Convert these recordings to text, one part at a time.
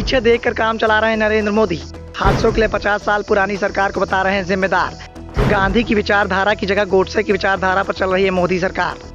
पीछे देखकर काम चला रहे हैं नरेंद्र मोदी। हादसों के लिए 50 साल पुरानी सरकार को बता रहे हैं जिम्मेदार। गांधी की विचारधारा की जगह गोडसे की विचारधारा पर चल रही है मोदी सरकार।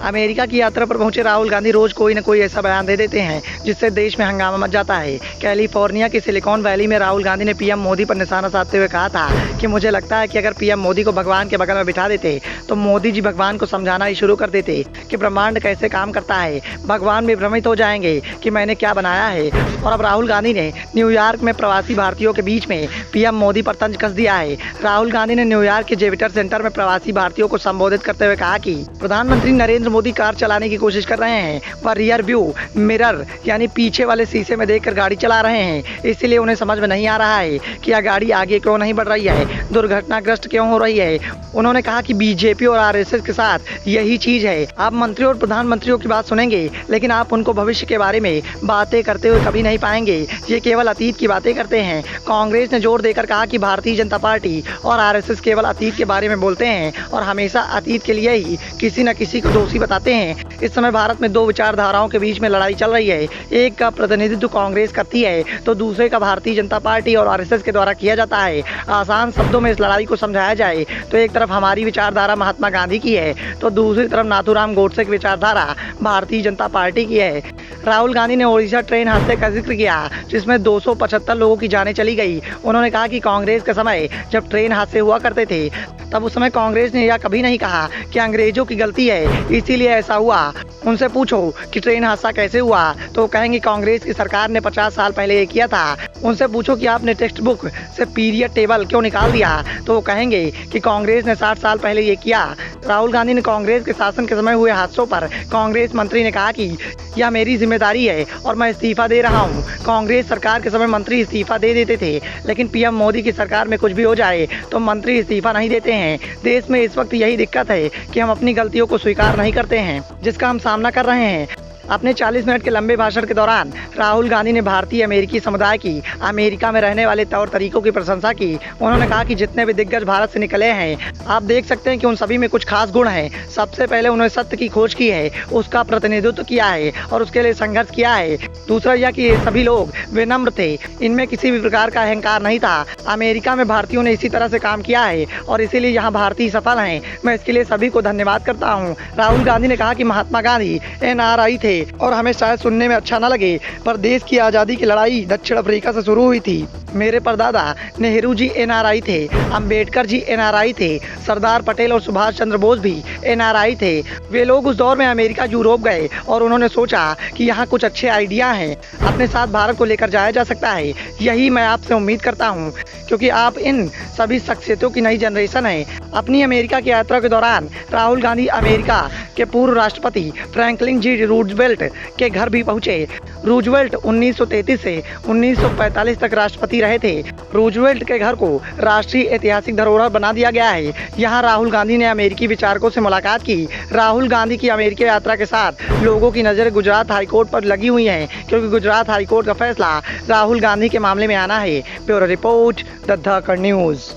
अमेरिका की यात्रा पर पहुंचे राहुल गांधी रोज कोई न कोई ऐसा बयान दे देते हैं जिससे देश में हंगामा मच जाता है। कैलिफोर्निया की सिलिकॉन वैली में राहुल गांधी ने पीएम मोदी पर निशाना साधते हुए कहा था कि मुझे लगता है कि अगर पीएम मोदी को भगवान के बगल में बिठा देते तो मोदी जी भगवान को समझाना ही शुरू कर देते कि ब्रह्मांड कैसे काम करता है। भगवान भी भ्रमित हो जाएंगे कि मैंने क्या बनाया है। और अब राहुल गांधी ने न्यूयॉर्क में प्रवासी भारतीयों के बीच में पीएम मोदी पर तंज कस दिया है। राहुल गांधी ने न्यूयॉर्क के जेविटर सेंटर में प्रवासी भारतीयों को संबोधित करते हुए कहा कि प्रधानमंत्री नरेंद्र मोदी कार चलाने की कोशिश कर रहे हैं, वह रियर व्यू मिरर यानी पीछे वाले शीशे में देखकर गाड़ी चला रहे हैं। इसलिए उन्हें समझ में नहीं आ रहा है कि यह गाड़ी आगे क्यों नहीं बढ़ रही है, दुर्घटनाग्रस्त क्यों हो रही है। उन्होंने कहा कि बीजेपी और आरएसएस के साथ यही चीज है। आप मंत्री और प्रधानमंत्रियों की बात सुनेंगे लेकिन आप उनको भविष्य के बारे में बातें करते हुए कभी नहीं पाएंगे। ये केवल अतीत की बातें करते हैं। कांग्रेस ने जोर देकर कहा कि भारतीय जनता पार्टी और आरएसएस केवल अतीत के बारे में बोलते हैं और हमेशा अतीत के लिए ही किसी न किसी को दोषी बताते हैं। इस समय भारत में दो विचारधाराओं के बीच में लड़ाई चल रही है। एक का प्रतिनिधित्व कांग्रेस करती है तो दूसरे का भारतीय जनता पार्टी और आरएसएस के द्वारा किया जाता है। आसान शब्दों में इस लड़ाई को समझाया जाए तो एक तरफ हमारी विचारधारा महात्मा गांधी की है तो दूसरी तरफ नाथूराम गोडसे की विचारधारा भारतीय जनता पार्टी की है। राहुल गांधी ने ओडिशा ट्रेन हादसे का जिक्र किया जिसमें 275 लोगों की जानें चली गई। उन्होंने कहा कि कांग्रेस के समय जब ट्रेन हादसे हुआ करते थे तब उस समय कांग्रेस ने यह कभी नहीं कहा कि अंग्रेजों की गलती है इसीलिए ऐसा हुआ। उनसे पूछो कि ट्रेन हादसा कैसे हुआ तो वो कहेंगे कांग्रेस की सरकार ने 50 साल पहले ये किया था। उनसे पूछो कि आपने टेक्स्ट बुक से पीरियड टेबल क्यों निकाल दिया तो वो कहेंगे कि कांग्रेस ने 60 साल पहले ये किया। राहुल गांधी ने कांग्रेस के शासन के समय हुए हादसों पर कांग्रेस मंत्री ने कहा कि यह मेरी जिम्मेदारी है और मैं इस्तीफा दे रहा हूँ। कांग्रेस सरकार के समय मंत्री इस्तीफा दे देते थे लेकिन पीएम मोदी की सरकार में कुछ भी हो जाए तो मंत्री इस्तीफा नहीं देते हैं। देश में इस वक्त यही दिक्कत है कि हम अपनी गलतियों को स्वीकार नहीं करते हैं जिसका हम सामना कर रहे हैं। अपने 40 मिनट के लंबे भाषण के दौरान राहुल गांधी ने भारतीय अमेरिकी समुदाय की अमेरिका में रहने वाले तौर तरीकों की प्रशंसा की। उन्होंने कहा कि जितने भी दिग्गज भारत से निकले हैं आप देख सकते हैं कि उन सभी में कुछ खास गुण हैं। सबसे पहले उन्होंने सत्य की खोज की है, उसका प्रतिनिधित्व किया है और उसके लिए संघर्ष किया है। दूसरा यह कि ये सभी लोग विनम्र थे, इनमें किसी भी प्रकार का अहंकार नहीं था। अमेरिका में भारतीयों ने इसी तरह से काम किया है और इसीलिए यहाँ भारतीय सफल हैं। मैं इसके लिए सभी को धन्यवाद करता हूँ। राहुल गांधी ने कहा कि महात्मा गांधी NRI थे और हमें शायद सुनने में अच्छा न लगे पर देश की आज़ादी की लड़ाई दक्षिण अफ्रीका से शुरू हुई थी। मेरे परदादा नेहरू जी NRI थे, अंबेडकर जी NRI थे, सरदार पटेल और सुभाष चंद्र बोस भी NRI थे। वे लोग उस दौर में अमेरिका यूरोप गए और उन्होंने सोचा कि यहाँ कुछ अच्छे आइडिया हैं, अपने साथ भारत को लेकर जाया जा सकता है। यही मैं आपसे उम्मीद करता हूँ क्योंकि आप इन सभी शख्सियतों की नई जनरेशन है। अपनी अमेरिका की यात्रा के दौरान राहुल गांधी अमेरिका के पूर्व राष्ट्रपति फ्रैंकलिन जी रूजवेल्ट के घर भी पहुंचे। रूजवेल्ट 1933 से 1945 तक राष्ट्रपति रहे थे। रूजवेल्ट के घर को राष्ट्रीय ऐतिहासिक धरोहर बना दिया गया है। यहाँ राहुल गांधी ने अमेरिकी विचारकों से मुलाकात की। राहुल गांधी की अमेरिकी यात्रा के साथ लोगों की नज़र गुजरात हाईकोर्ट पर लगी हुई है क्योंकि गुजरात हाईकोर्ट का फैसला राहुल गांधी के मामले में आना है। Bureau report the Dhakad news.